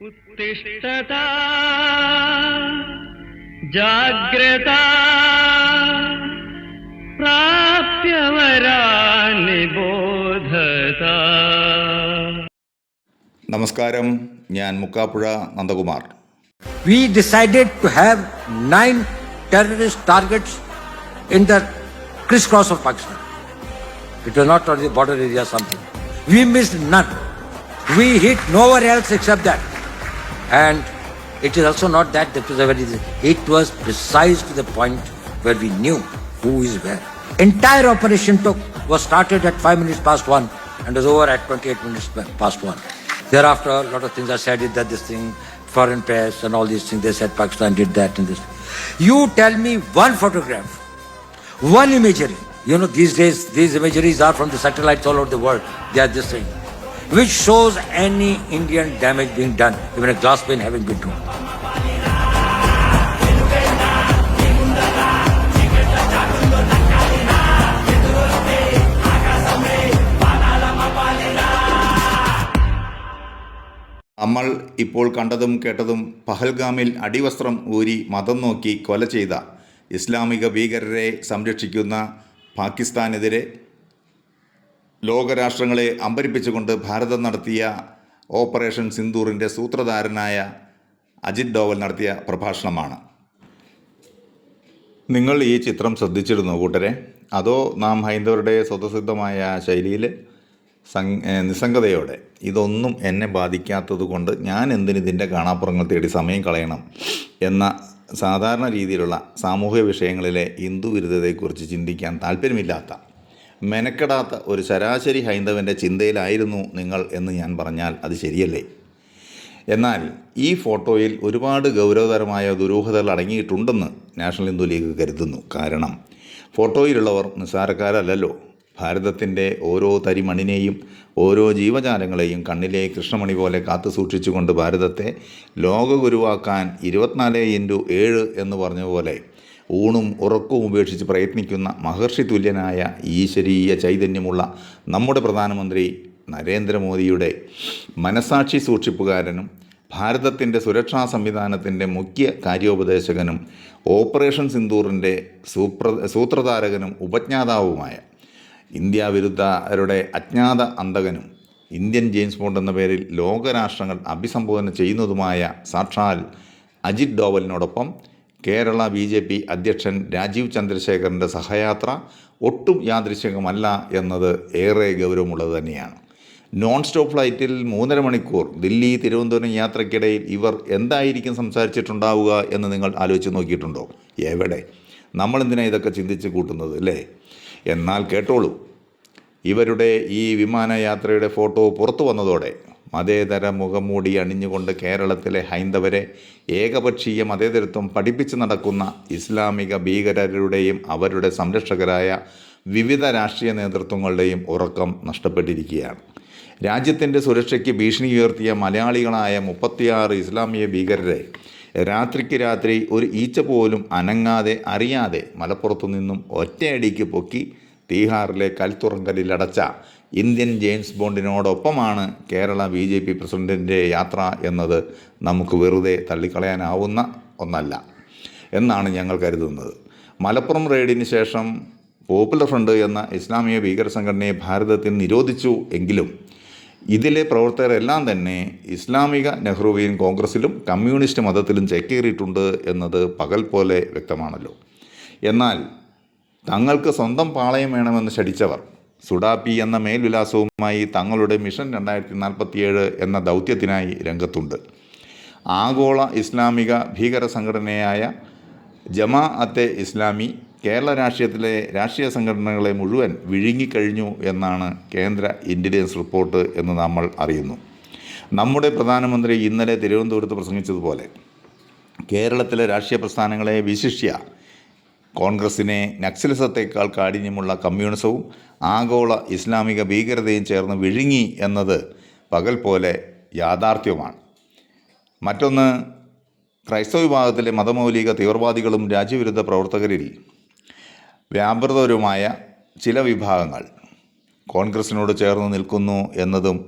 उत्तिष्ठत जाग्रत प्राप्य वरानि बोधत. നമസ്കാരം, ഞാൻ മുക്കാപ്പുഴ Nandakumar. We decided to have 9 terrorist targets in the crisscross of Pakistan. It was not on the border area something. We missed none. We hit nowhere else except that. And it is also not that it was a very... It was precise to the point where we knew who is where. Entire operation was started at 5 minutes past 1 and was over at 28 minutes past 1. Thereafter, a lot of things are said that this thing, foreign press and all these things, they said Pakistan did that and this. You tell me one photograph, one imagery. You know, these days, these imageries are from the satellites all over the world. They are this thing, which shows any Indian damage being done, even a glass pane having been thrown. നമ്മൾ ഇപ്പോൾ കണ്ടതും കേട്ടതും പഹൽഗാമിൽ അടിവസ്ത്രം ഊരി മതം നോക്കി കൊല ചെയ്ത ഇസ്ലാമിക ഭീകരരെ സംരക്ഷിക്കുന്ന പാകിസ്ഥാനെതിരെ ലോകരാഷ്ട്രങ്ങളെ അമ്പരിപ്പിച്ചുകൊണ്ട് ഭാരതം നടത്തിയ ഓപ്പറേഷൻ സിന്ദൂറിൻ്റെ സൂത്രധാരനായ അജിത് ഡോവൽ നടത്തിയ പ്രഭാഷണമാണ്. നിങ്ങൾ ഈ ചിത്രം ശ്രദ്ധിച്ചിരുന്നു കൂട്ടരെ? അതോ നാം ഹൈന്ദവരുടെ സ്വതസിദ്ധമായ ശൈലിയിൽ നിസ്സംഗതയോടെ ഇതൊന്നും എന്നെ ബാധിക്കാത്തത് കൊണ്ട് ഞാൻ എന്തിനിതിൻ്റെ കാണാപ്പുറങ്ങൾ തേടി സമയം കളയണം എന്ന സാധാരണ രീതിയിലുള്ള സാമൂഹിക വിഷയങ്ങളിലെ ഹിന്ദു വിരുദ്ധതയെക്കുറിച്ച് ചിന്തിക്കാൻ താല്പര്യമില്ലാത്ത, മെനക്കെടാത്ത ഒരു ശരാശരി ഹൈന്ദവൻ്റെ ചിന്തയിലായിരുന്നു നിങ്ങൾ എന്ന് ഞാൻ പറഞ്ഞാൽ അത് ശരിയല്ലേ? എന്നാൽ ഈ ഫോട്ടോയിൽ ഒരുപാട് ഗൗരവതരമായ ദുരൂഹതകൾ അടങ്ങിയിട്ടുണ്ടെന്ന് നാഷണൽ ഹിന്ദു ലീഗ് കരുതുന്നു. കാരണം ഫോട്ടോയിലുള്ളവർ നിസ്സാരക്കാരല്ലല്ലോ. ഭാരതത്തിൻ്റെ ഓരോ തരി മണ്ണിനെയും ഓരോ ജീവജാലങ്ങളെയും കണ്ണിലെ കൃഷ്ണമണി പോലെ കാത്തു സൂക്ഷിച്ചുകൊണ്ട് ഭാരതത്തെ ലോകഗുരുവാക്കാൻ 24x7 എന്ന് പറഞ്ഞ പോലെ ഊണും ഉറക്കവും ഉപേക്ഷിച്ച് പ്രയത്നിക്കുന്ന മഹർഷി തുല്യനായ ഈശ്വരീയ ചൈതന്യമുള്ള നമ്മുടെ പ്രധാനമന്ത്രി നരേന്ദ്രമോദിയുടെ മനസാക്ഷി സൂക്ഷിപ്പുകാരനും ഭാരതത്തിൻ്റെ സുരക്ഷാ സംവിധാനത്തിൻ്റെ മുഖ്യ കാര്യോപദേശകനും ഓപ്പറേഷൻ സിന്ദൂറിൻ്റെ സൂത്രധാരകനും ഉപജ്ഞാതാവുമായ ഇന്ത്യ വിരുദ്ധരുടെ അജ്ഞാത അന്തകനും ഇന്ത്യൻ ജെയിംസ് ബോണ്ട് എന്ന പേരിൽ ലോകരാഷ്ട്രങ്ങൾ അഭിസംബോധന ചെയ്യുന്നതുമായ സാക്ഷാൽ അജിത് ഡോവലിനോടൊപ്പം കേരള BJP അധ്യക്ഷൻ രാജീവ് ചന്ദ്രശേഖറിൻ്റെ സഹയാത്ര ഒട്ടും യാദൃശ്ചികമല്ല എന്നത് ഏറെ ഗൗരവമുള്ളത് തന്നെയാണ്. നോൺ സ്റ്റോപ്പ് ഫ്ലൈറ്റിൽ 3.5 മണിക്കൂർ ദില്ലി തിരുവനന്തപുരം യാത്രയ്ക്കിടയിൽ ഇവർ എന്തായിരിക്കും സംസാരിച്ചിട്ടുണ്ടാവുക എന്ന് നിങ്ങൾ ആലോചിച്ച് നോക്കിയിട്ടുണ്ടോ? എവിടെ? നമ്മളെന്തിനാണ് ഇതൊക്കെ ചിന്തിച്ച് കൂട്ടുന്നത് അല്ലേ? എന്നാൽ കേട്ടോളൂ, ഇവരുടെ ഈ വിമാനയാത്രയുടെ ഫോട്ടോ പുറത്തു വന്നതോടെ മതേതര മുഖംമൂടി അണിഞ്ഞുകൊണ്ട് കേരളത്തിലെ ഹൈന്ദവരെ ഏകപക്ഷീയ മതേതരത്വം പഠിപ്പിച്ച് നടക്കുന്ന ഇസ്ലാമിക ഭീകരരുടെയും അവരുടെ സംരക്ഷകരായ വിവിധ രാഷ്ട്രീയ നേതൃത്വങ്ങളുടെയും ഉറക്കം നഷ്ടപ്പെട്ടിരിക്കുകയാണ്. രാജ്യത്തിൻ്റെ സുരക്ഷയ്ക്ക് ഭീഷണി ഉയർത്തിയ മലയാളികളായ 36 ഇസ്ലാമിക ഭീകരരെ രാത്രിക്ക് രാത്രി ഒരു ഈച്ച പോലും അനങ്ങാതെ അറിയാതെ മലപ്പുറത്തു നിന്നും ഒറ്റയടിക്ക് പൊക്കി തീഹാറിലെ കൽത്തുറങ്കലിലടച്ച ഇന്ത്യൻ ജെയിംസ് ബോണ്ടിനോടൊപ്പമാണ് കേരള BJP പ്രസിഡൻറ്റിൻ്റെ യാത്ര എന്നത് നമുക്ക് വെറുതെ തള്ളിക്കളയാനാവുന്ന ഒന്നല്ല എന്നാണ് ഞങ്ങൾ കരുതുന്നത്. മലപ്പുറം റെയ്ഡിന് ശേഷം പോപ്പുലർ ഫ്രണ്ട് എന്ന ഇസ്ലാമിക ഭീകര സംഘടനയെ ഭാരതത്തിൽ നിരോധിച്ചു എങ്കിലും ഇതിലെ പ്രവർത്തകരെല്ലാം തന്നെ ഇസ്ലാമിക നെഹ്റുവിയൻ കോൺഗ്രസിലും കമ്മ്യൂണിസ്റ്റ് മതത്തിലും ചേക്കേറിയിട്ടുണ്ട് എന്നത് പകൽ പോലെ വ്യക്തമാണല്ലോ. എന്നാൽ തങ്ങൾക്ക് സ്വന്തം പാളയം വേണമെന്ന് ശഠിച്ചവർ സുഡാപ്പി എന്ന മേൽവിലാസവുമായി തങ്ങളുടെ മിഷൻ 2047 എന്ന ദൗത്യത്തിനായി രംഗത്തുണ്ട്. ആഗോള ഇസ്ലാമിക ഭീകര സംഘടനയായ ജമാഅത്തെ ഇസ്ലാമി കേരള രാഷ്ട്രീയത്തിലെ രാഷ്ട്രീയ സംഘടനകളെ മുഴുവൻ വിഴുങ്ങിക്കഴിഞ്ഞു എന്നാണ് കേന്ദ്ര ഇൻ്റലിജൻസ് റിപ്പോർട്ട് എന്ന് നമ്മൾ അറിയുന്നു. നമ്മുടെ പ്രധാനമന്ത്രി ഇന്നലെ തിരുവനന്തപുരത്ത് പ്രസംഗിച്ചതുപോലെ കേരളത്തിലെ രാഷ്ട്രീയ പ്രസ്ഥാനങ്ങളെ വിശിഷ്യ കോൺഗ്രസിനെ നക്സലിസത്തേക്കാൾ കാഠിന്യമുള്ള കമ്മ്യൂണിസവും ആഗോള ഇസ്ലാമിക ഭീകരതയും ചേർന്ന് വിഴുങ്ങി എന്നത് പകൽ പോലെ യാഥാർത്ഥ്യമാണ്. മറ്റൊന്ന്, ക്രൈസ്തവ വിഭാഗത്തിലെ മതമൗലിക തീവ്രവാദികളും രാജ്യവിരുദ്ധ പ്രവർത്തകരിൽ വ്യാപൃതരുമായ ചില വിഭാഗങ്ങൾ കോൺഗ്രസിനോട് ചേർന്ന് നിൽക്കുന്നു എന്നതും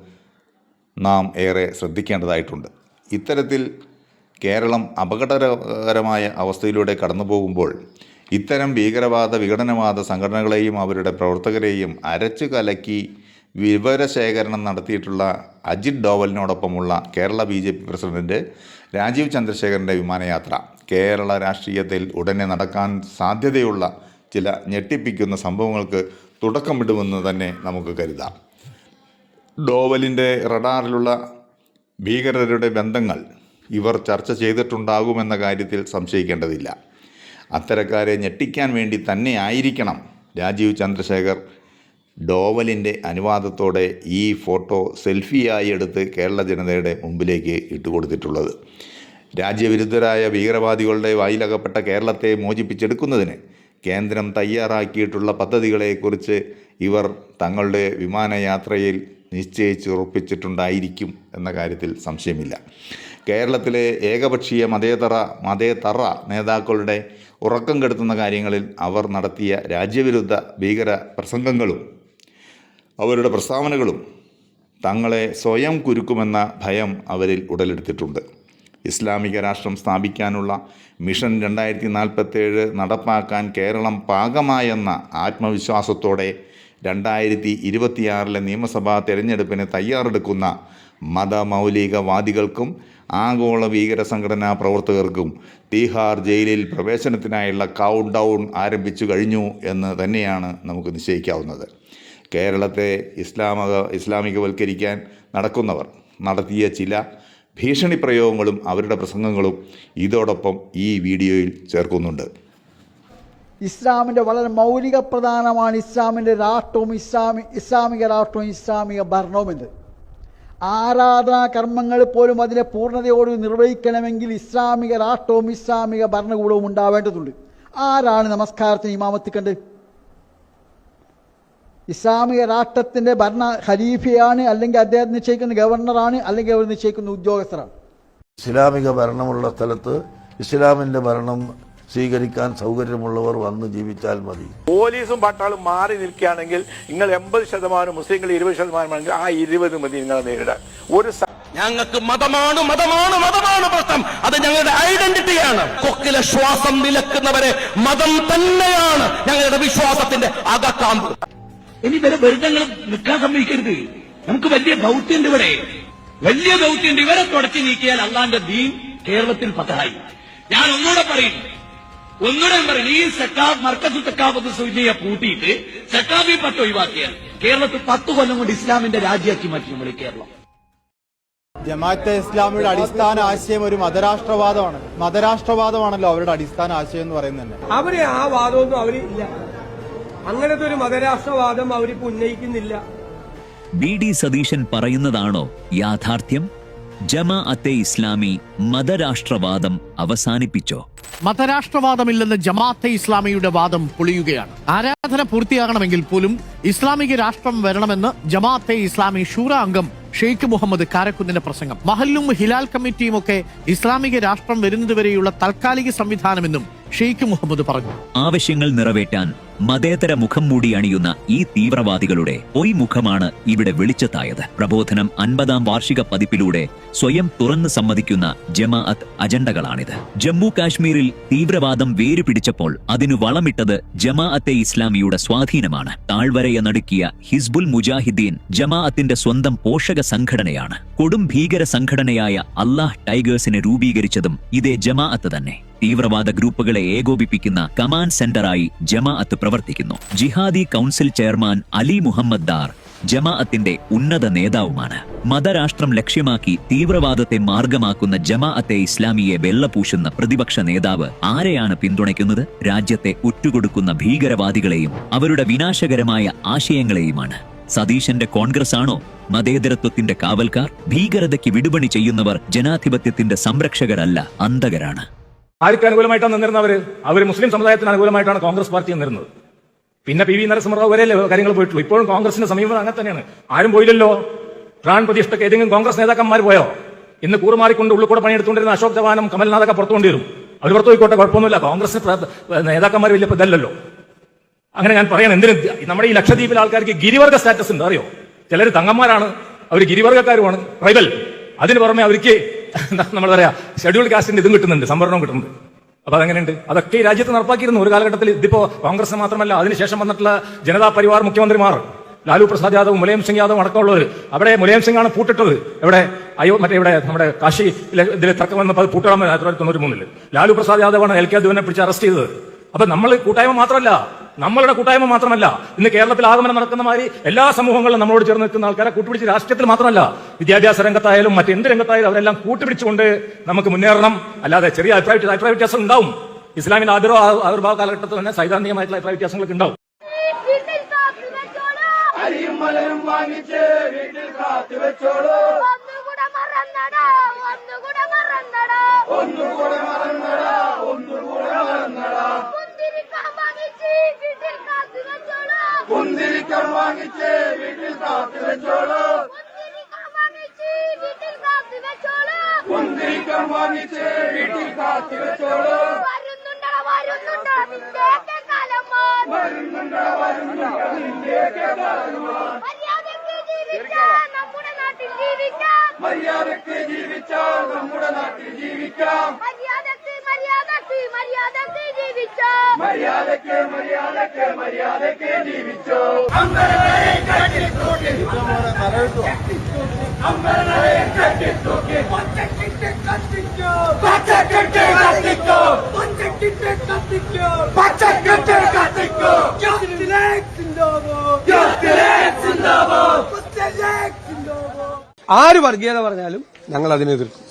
നാം ഏറെ ശ്രദ്ധിക്കേണ്ടതായിട്ടുണ്ട്. ഇത്തരത്തിൽ കേരളം അപകടകരമായ അവസ്ഥയിലൂടെ കടന്നു പോകുമ്പോൾ ഇത്തരം ഭീകരവാദ വിഘടനവാദ സംഘടനകളെയും അവരുടെ പ്രവർത്തകരെയും അരച്ചു കലക്കി വിവരശേഖരണം നടത്തിയിട്ടുള്ള അജിത് ഡോവലിനോടൊപ്പമുള്ള കേരള BJP പ്രസിഡന്റ് രാജീവ് ചന്ദ്രശേഖരൻ്റെ വിമാനയാത്ര കേരള രാഷ്ട്രീയത്തിൽ ഉടനെ നടക്കാൻ സാധ്യതയുള്ള ചില ഞെട്ടിപ്പിക്കുന്ന സംഭവങ്ങൾക്ക് തുടക്കമിടുമെന്ന് തന്നെ നമുക്ക് കരുതാം. ഡോവലിൻ്റെ റഡാറിലുള്ള ഭീകരരുടെ ബന്ധങ്ങൾ ഇവർ ചർച്ച ചെയ്തിട്ടുണ്ടാകുമെന്ന കാര്യത്തിൽ സംശയിക്കേണ്ടതില്ല. അത്തരക്കാരെ ഞെട്ടിക്കാൻ വേണ്ടി തന്നെ ആയിരിക്കണം രാജീവ് ചന്ദ്രശേഖർ ഡോവലിൻ്റെ അനുവാദത്തോടെ ഈ ഫോട്ടോ സെൽഫിയായി എടുത്ത് കേരള ജനതയുടെ മുമ്പിലേക്ക് ഇട്ടുകൊടുത്തിട്ടുള്ളത്. രാജ്യവിരുദ്ധരായ ഭീകരവാദികളുടെ വായിലകപ്പെട്ട കേരളത്തെ മോചിപ്പിച്ചെടുക്കുന്നതിന് കേന്ദ്രം തയ്യാറാക്കിയിട്ടുള്ള പദ്ധതികളെക്കുറിച്ച് ഇവർ തങ്ങളുടെ വിമാനയാത്രയിൽ നിശ്ചയിച്ചുറപ്പിച്ചിട്ടുണ്ടായിരിക്കും എന്ന കാര്യത്തിൽ സംശയമില്ല. കേരളത്തിലെ ഏകപക്ഷീയ മതേതറ നേതാക്കളുടെ ഉറക്കം കെടുത്തുന്ന കാര്യങ്ങളിൽ അവർ നടത്തിയ രാജ്യവിരുദ്ധ ഭീകര പ്രസംഗങ്ങളും അവരുടെ പ്രസ്താവനകളും തങ്ങളെ സ്വയം കുരുക്കുമെന്ന ഭയം അവരിൽ ഉടലെടുത്തിട്ടുണ്ട്. ഇസ്ലാമിക രാഷ്ട്രം സ്ഥാപിക്കാനുള്ള മിഷൻ 2047 നടപ്പാക്കാൻ കേരളം പാകമായെന്ന ആത്മവിശ്വാസത്തോടെ 2026 നിയമസഭാ തെരഞ്ഞെടുപ്പിന് തയ്യാറെടുക്കുന്ന മതമൗലികവാദികൾക്കും ആഗോള ഭീകര സംഘടനാ പ്രവർത്തകർക്കും തീഹാർ ജയിലിൽ പ്രവേശനത്തിനായുള്ള കൗണ്ട് ഡൗൺ ആരംഭിച്ചു കഴിഞ്ഞു എന്ന് തന്നെയാണ് നമുക്ക് നിശ്ചയിക്കാവുന്നത്. കേരളത്തെ ഇസ്ലാമികവൽക്കരിക്കാൻ നടക്കുന്നവർ നടത്തിയ ചില ഭീഷണി പ്രയോഗങ്ങളും അവരുടെ പ്രസംഗങ്ങളും ഇതോടൊപ്പം ഈ വീഡിയോയിൽ ചേർക്കുന്നുണ്ട്. ഇസ്ലാമിൻ്റെ വളരെ മൗലിക പ്രധാനമാണ് ഇസ്ലാമിൻ്റെ രാഷ്ട്രവും ഇസ്ലാമിക രാഷ്ട്രവും ഇസ്ലാമിക ഭരണവും എന്ന്. ആരാധനാ കർമ്മങ്ങൾ പോലും അതിനെ പൂർണ്ണതയോട് നിർവഹിക്കണമെങ്കിൽ ഇസ്ലാമിക രാഷ്ട്രവും ഇസ്ലാമിക ഭരണകൂടവും ഉണ്ടാവേണ്ടതുണ്ട്. ആരാണ് നമസ്കാരത്തിന് ഇമാമത്തിക്കണ്ട്? ഇസ്ലാമിക രാഷ്ട്രത്തിൻ്റെ ഭരണ ഖലീഫയാണ്, അല്ലെങ്കിൽ അദ്ദേഹം നിശ്ചയിക്കുന്ന ഗവർണറാണ്, അല്ലെങ്കിൽ അവർ നിശ്ചയിക്കുന്ന ഉദ്യോഗസ്ഥരാണ്. ഇസ്ലാമിക ഭരണമുള്ള സ്ഥലത്ത് ഇസ്ലാമിൻ്റെ ഭരണം സ്വീകരിക്കാൻ സൗകര്യമുള്ളവർ വന്ന് ജീവിച്ചാൽ മതി. പോലീസും പട്ടാളും മാറി നിൽക്കുകയാണെങ്കിൽ നിങ്ങൾ 80% മുസ്ലിങ്ങൾ 20% ആ 20 മതി നിങ്ങളെ നേരിടാൻ. ഞങ്ങൾക്ക് മതമാണ് പ്രശ്നം. അത് ഞങ്ങളുടെ ഐഡന്റിറ്റിയാണ്. കൊക്കിലെ ശ്വാസം വിലക്കുന്നവരെ മതം തന്നെയാണ് ഞങ്ങളുടെ വിശ്വാസത്തിന്റെ അകക്കാമ്പ്. ഇനി വരെ വെറുതെ നിൽക്കാൻ സമ്മതിക്കരുത്. നമുക്ക് വലിയ ദൗത്യമുണ്ട് ഇവിടെ, വലിയ ദൗത്യമുണ്ട്. ഇവരെ തുടച്ചു നീക്കിയാൽ അള്ളാന്റെ ദീൻ കേരളത്തിൽ പത്തായി. ഞാൻ ഒന്നുകൂടെ പറയും, ഈ സക്കാഫ് മർക്കസ് സക്കാഫത്ത് സുന്നിയെ പൂട്ടിയിട്ട് സക്കാഫി പത്ത് ഒഴിവാക്കിയാൽ കേരളത്തിൽ 10 കൊല്ലം കൊണ്ട് ഇസ്ലാമിന്റെ രാജ്യമാക്കി മാറ്റി നമ്മൾ കേരളം. ജമാഅത്തെ ഇസ്ലാമിയുടെ അടിസ്ഥാന ആശയം ഒരു മതരാഷ്ട്രവാദമാണല്ലോ അവരുടെ അടിസ്ഥാന ആശയം എന്ന് പറയുന്നത് തന്നെ. അവര് ആ വാദമൊന്നും അവരില്ല, അങ്ങനത്തെ ഒരു മതരാഷ്ട്രവാദം അവരിപ്പോ ഉന്നയിക്കുന്നില്ല. BD സതീശൻ പറയുന്നതാണോ യാഥാർത്ഥ്യം? ജമാഅത്തെ ഇസ്ലാമി മതരാഷ്ട്രവാദം അവസാനിപ്പിച്ചോ? മതരാഷ്ട്രവാദമില്ലെന്ന് ജമാഅത്തെ ഇസ്ലാമിയുടെ വാദം പൊളിയുകയാണ്. ആരാധന പൂർത്തിയാകണമെങ്കിൽ പോലും ഇസ്ലാമിക രാഷ്ട്രം വരണമെന്ന് ജമാഅത്തെ ഇസ്ലാമി ഷൂറ അംഗം ഷെയ്ഖ് മുഹമ്മദ് കാരക്കുന്നിന്റെ പ്രസംഗം. മഹല്ലും ഹിലാൽ കമ്മിറ്റിയുമൊക്കെ ഇസ്ലാമിക രാഷ്ട്രം വരുന്നതുവരെയുള്ള താൽക്കാലിക സംവിധാനമെന്നും ഷെയ്ഖ് മുഹമ്മദ് പറഞ്ഞു. ആവശ്യങ്ങൾ നിറവേറ്റാൻ മതേതര മുഖം മൂടി അണിയുന്ന ഈ തീവ്രവാദികളുടെ പൊയ്മുഖമാണ് ഇവിടെ വെളിച്ചത്തായത്. പ്രബോധനം 50ാം വാർഷിക പതിപ്പിലൂടെ സ്വയം തുറന്നു സമ്മതിക്കുന്ന ജമാഅത്ത് അജണ്ടകളാണിത്. ജമ്മു കാശ്മീരിൽ തീവ്രവാദം വേരുപിടിച്ചപ്പോൾ അതിനു വളമിട്ടത് ജമാഅത്തെ ഇസ്ലാമിയുടെ സ്വാധീനമാണ്. താഴ്വരയെ നടുക്കിയ ഹിസ്ബുൽ മുജാഹിദ്ദീൻ ജമാഅത്തിന്റെ സ്വന്തം പോഷക സംഘടനയാണ്. കൊടും ഭീകര സംഘടനയായ അല്ലാഹ് ടൈഗേഴ്സിനെ രൂപീകരിച്ചതും ഇതേ ജമാഅത്ത് തന്നെ. തീവ്രവാദ ഗ്രൂപ്പുകളെ ഏകോപിപ്പിക്കുന്ന കമാൻഡ് സെന്ററായി ജമാഅത്ത് പ്രവർത്തിക്കുന്നു. ജിഹാദി കൗൺസിൽ ചെയർമാൻ അലി മുഹമ്മദ് ദാർ ജമാഅത്തിന്റെ ഉന്നത നേതാവുമാണ്. മതരാഷ്ട്രം ലക്ഷ്യമാക്കി തീവ്രവാദത്തെ മാർഗമാക്കുന്ന ജമാഅത്തെ ഇസ്ലാമിയെ വെള്ളപൂശുന്ന പ്രതിപക്ഷ നേതാവ് ആരെയാണ് പിന്തുണയ്ക്കുന്നത്? രാജ്യത്തെ ഉറ്റുകൊടുക്കുന്ന ഭീകരവാദികളെയും അവരുടെ വിനാശകരമായ ആശയങ്ങളെയുമാണ്. സതീശന്റെ കോൺഗ്രസ് ആണോ മതേതരത്വത്തിന്റെ കാവൽക്കാർ? ഭീകരതയ്ക്ക് വിടുപണി ചെയ്യുന്നവർ ജനാധിപത്യത്തിന്റെ സംരക്ഷകരല്ല, അന്തകരാണ്. ആർക്ക് അനുകൂലമായിട്ടാണ് നിന്നിരുന്നവര്? അവര് മുസ്ലിം സമുദായത്തിന് അനുകൂലമായിട്ടാണ് കോൺഗ്രസ് പാർട്ടി നിന്നിരുന്നത്. പിന്നെ PV നരസിംഹറാവു വരെയല്ലേ കാര്യങ്ങൾ പോയിട്ടുള്ളൂ. ഇപ്പോഴും കോൺഗ്രസിന്റെ സമീപനം അങ്ങനെ തന്നെയാണ്. ആരും പോയില്ലല്ലോ. പ്രാൺ പ്രതിഷ്ഠയ്ക്ക് ഏതെങ്കിലും കോൺഗ്രസ് നേതാക്കന്മാർ പോയോ? ഇന്ന് കൂറുമാറിക്കൊണ്ട് ഉള്ളിൽ കൂടെ പണിയെടുത്തുകൊണ്ടിരുന്ന അശോക് ചവാനും കമൽനാഥൊക്കെ പുറത്തു കൊണ്ടുവരും. അവർ പുറത്തു പോയിക്കോട്ടെ, കുഴപ്പമൊന്നുമില്ല. കോൺഗ്രസ് നേതാക്കന്മാർ വലിയ ഇതല്ലല്ലോ. അങ്ങനെ ഞാൻ പറയാൻ എന്തിന്? നമ്മുടെ ഈ ലക്ഷദ്വീപിലെ ആൾക്കാർക്ക് ഗിരിവർഗ സ്റ്റാറ്റസ് ഉണ്ട്, അറിയോ? ചിലർ തങ്ങന്മാരാണ്, അവർ ഗിരിവർഗക്കാരുമാണ്, ട്രൈബൽ. അതിന് പുറമെ അവർക്ക് നമ്മൾ പറയാ ഷെഡ്യൂൾഡ് കാസ്റ്റിന്റെ ഇതും കിട്ടുന്നുണ്ട്, സംവരണവും കിട്ടുന്നുണ്ട്. അപ്പൊ അതെങ്ങനെയുണ്ട്? അതൊക്കെ ഈ രാജ്യത്ത് നടപ്പാക്കിയിരുന്നു ഒരു കാലഘട്ടത്തിൽ. ഇതിപ്പോ കോൺഗ്രസ് മാത്രമല്ല, അതിനുശേഷം വന്നിട്ടുള്ള ജനതാ പരിവാർ മുഖ്യമന്ത്രിമാർ ലാലു പ്രസാദ് യാദവും മുലയം സിംഗ് യാദവും അടക്കമുള്ളവർ. അവിടെ മുലയം സിംഗ് ആണ് പൂട്ടിട്ടത്. ഇവിടെ ഇവിടെ നമ്മുടെ കാശി ഇതിൽ തർക്കം വന്നപ്പോൾ അത് പൂട്ടണം 1993. ലാലു പ്രസാദ് യാദവാണ് LK അദ്വാനിയെ പിടിച്ച് അറസ്റ്റ് ചെയ്തത്. അപ്പൊ നമ്മൾ കൂട്ടായ്മ മാത്രമല്ല, നമ്മളുടെ കൂട്ടായ്മ മാത്രമല്ല, ഇന്ന് കേരളത്തിൽ ആഗമനം നടക്കുന്ന മാതിരി എല്ലാ സമൂഹങ്ങളിലും നമ്മളോട് ചേർന്ന് നിൽക്കുന്ന ആൾക്കാരെ കൂട്ടുപിടിച്ച് രാഷ്ട്രീയത്തിൽ മാത്രമല്ല വിദ്യാഭ്യാസ രംഗത്തായാലും മറ്റെന്ത് രംഗത്തായാലും അവരെല്ലാം കൂട്ടുപിടിച്ചുകൊണ്ട് നമുക്ക് മുന്നേറണം. അല്ലാതെ ചെറിയ അഭിപ്രായ വ്യത്യാസം ഉണ്ടാവും. ഇസ്ലാമിന്റെ ആവിർഭാവ കാലഘട്ടത്തിൽ തന്നെ സൈദ്ധാന്തികമായിട്ടുള്ള അഭിപ്രായ വ്യത്യാസങ്ങളൊക്കെ ഉണ്ടാവും. ആര് വർഗീയത പറഞ്ഞാലും ഞങ്ങൾ അതിനെ എതിർക്കും.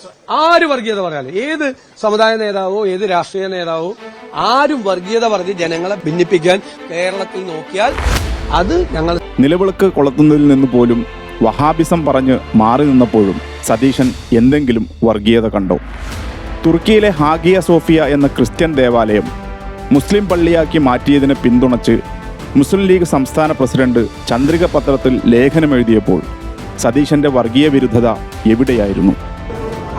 ആര് വർഗീയത പറഞ്ഞാലും, ഏത് സമുദായ നേതാവോ ഏത് രാഷ്ട്രീയ നേതാവോ ആരും വർഗീയത പറഞ്ഞ് ജനങ്ങളെ ഭിന്നിപ്പിക്കാൻ കേരളത്തിൽ നോക്കിയാൽ അത് ഞങ്ങൾ നിലവിളക്ക് കൊളുത്തുന്നതിൽ നിന്ന് പോലും വഹാബിസം പറഞ്ഞ് മാറി നിന്നപ്പോഴും സതീശൻ എന്തെങ്കിലും വർഗീയത കണ്ടോ? തുർക്കിയിലെ ഹാഗിയ സോഫിയ എന്ന ക്രിസ്ത്യൻ ദേവാലയം മുസ്ലിം പള്ളിയാക്കി മാറ്റിയതിനെ പിന്തുണച്ച് മുസ്ലിം ലീഗ് സംസ്ഥാന പ്രസിഡന്റ് ചന്ദ്രിക പത്രത്തിൽ ലേഖനമെഴുതിയപ്പോൾ സതീശന്റെ വർഗീയ വിരുദ്ധത എവിടെയായിരുന്നു?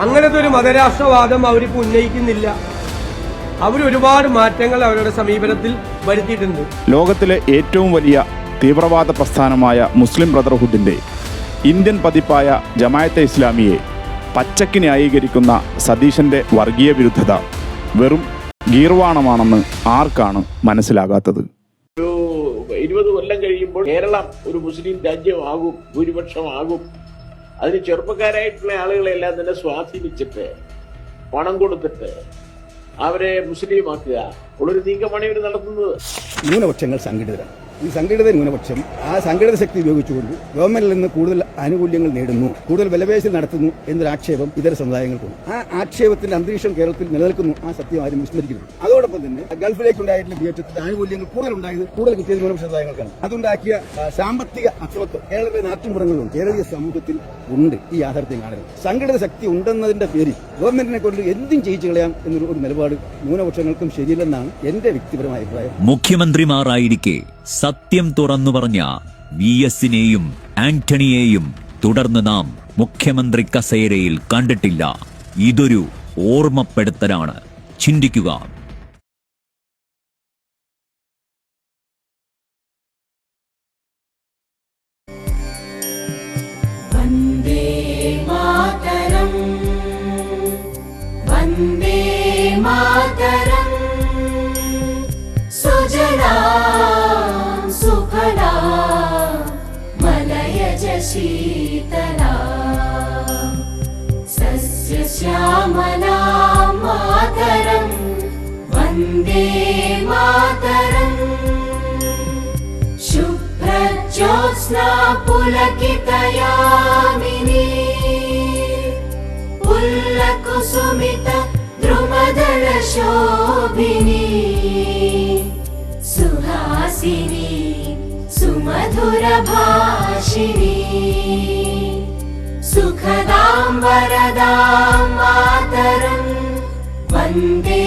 അങ്ങനത്തെ ഒരു മതരാഷ്ട്രവാദം അവരിപ്പോൾ ഉന്നയിക്കുന്നില്ല. അവരൊരുപാട് മാറ്റങ്ങൾ അവരുടെ സമീപനത്തിൽ വരുത്തിയിട്ടുണ്ട്. ലോകത്തിലെ ഏറ്റവും വലിയ തീവ്രവാദ പ്രസ്ഥാനമായ മുസ്ലിം ബ്രദർഹുഡിന്റെ ഇന്ത്യൻ പതിപ്പായ ജമായത്തെ ഇസ്ലാമിയെ പച്ചക്ക് ന്യായീകരിക്കുന്ന സതീശന്റെ വർഗീയ വിരുദ്ധത വെറും ഗീർവാണമാണെന്ന് ആർക്കാണ് മനസ്സിലാകാത്തത്? 20 കൊല്ലം കഴിയുമ്പോൾ കേരളം ഒരു മുസ്ലിം രാജ്യമാകും, ഭൂരിപക്ഷമാകും. അതിന് ചെറുപ്പക്കാരായിട്ടുള്ള ആളുകളെല്ലാം തന്നെ സ്വാധീനിച്ചിട്ട് പണം കൊടുത്തിട്ട് അവരെ മുസ്ലിമാക്കുക ഉള്ളൊരു നീക്കമാണ് ഇവർ നടത്തുന്നത്. ന്യൂനപക്ഷങ്ങൾ സംഘടിതരാണ്. ഈ സംഘടിത ന്യൂനപക്ഷം ആ സംഘടിത ശക്തി ഉപയോഗിച്ചുകൊണ്ട് ഗവൺമെന്റിൽ നിന്ന് കൂടുതൽ ആനുകൂല്യങ്ങൾ നേടുന്നു, കൂടുതൽ വിലപേശൽ നടത്തുന്നു എന്നൊരു ആക്ഷേപം ഇതര സമുദായങ്ങൾക്കുണ്ട്. ആ ആക്ഷേപത്തിന്റെ അന്തരീക്ഷം കേരളത്തിൽ നിലനിൽക്കുന്നു. ആ സത്യം ആരും വിസ്മരിക്കുന്നു. അതോടൊപ്പം തന്നെ ഗൾഫിലേക്കുണ്ടായിട്ടുള്ള വിയേറ്റത്തിന്റെ ആനുകൂല്യങ്ങൾ കൂടുതൽ ഉണ്ടായത് കൂടുതൽ കിട്ടിയത് ന്യൂനപക്ഷ സമുദായങ്ങൾക്കാണ്. അതുണ്ടാക്കിയ സാമ്പത്തിക അസമത്വം കേരളത്തിലെ നാട്ടുമ്പുറങ്ങളുണ്ട്, കേരളീയ സമൂഹത്തിൽ ഉണ്ട്. ഈ യാഥാർത്ഥ്യം കാണുന്നത് സംഘടിത ശക്തി ഉണ്ടെന്നതിന്റെ പേരിൽ ഗവൺമെന്റിനെ കൊണ്ട് എന്തും ചെയ്യിച്ചു കളയാം എന്നൊരു നിലപാട് ന്യൂനപക്ഷങ്ങൾക്കും ശരിയല്ലെന്നാണ് എന്റെ വ്യക്തിപരമായ അഭിപ്രായം. മുഖ്യമന്ത്രിമാരായിരിക്കെ സത്യം തുറന്നു പറഞ്ഞ VS-നെയും ആന്റണിയെയും തുടർന്ന് നാം മുഖ്യമന്ത്രി കസേരയിൽ കണ്ടിട്ടില്ല. ഇതൊരു ഓർമ്മപ്പെടുത്തലാണ്. ചിന്തിക്കുക. വന്ദേ മാതരം, വന്ദേ മാതരം, സുജലാ സുഫലാ മലയജ ശീതലാ സസ്യശ്യാമലാ മാതരം, വന്ദേ മാതരം, ശുഭ്രജ്യോത്സ്നാ പുലകിതയാമിനീ പുല്ലകുസുമിത ദ്രുമദള ശോഭിനീ സുഹാസിനി സുമധുര ഭാഷിണി സുഖദാം വരദാം മാതരം, വന്ദേ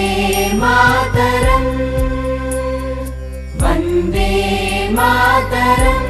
മാതരം, വന്ദേ മാതരം.